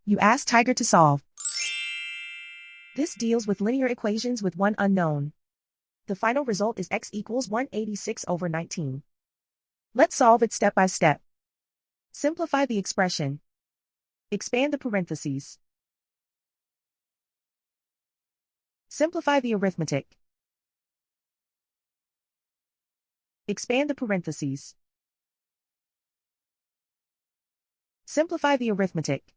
You ask Tiger to solve. This deals with linear equations with one unknown. The final result is x equals 186/19. Let's solve it step by step. Simplify the expression. Expand the parentheses. Simplify the arithmetic. Expand the parentheses. Simplify the arithmetic.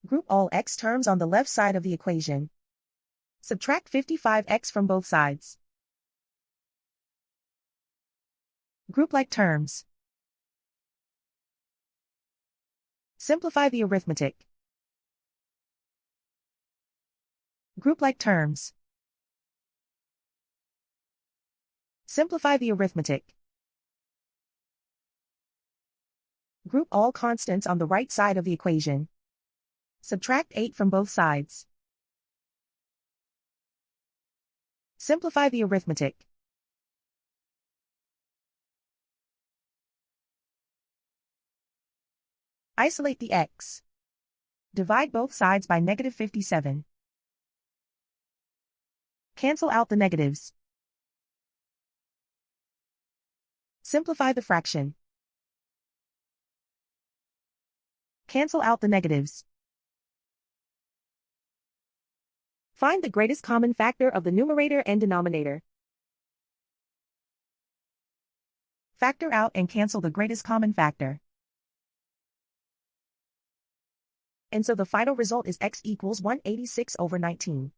Group all x terms on the left side of the equation. Subtract 55x from both sides. Group like terms. Simplify the arithmetic. Group like terms. Simplify the arithmetic. Group all constants on the right side of the equation. Subtract 8 from both sides. Simplify the arithmetic. Isolate the x. Divide both sides by -57. Cancel out the negatives. Simplify the fraction. Cancel out the negatives. Find the greatest common factor of the numerator and denominator. Factor out and cancel the greatest common factor. And so the final result is x equals 186/19.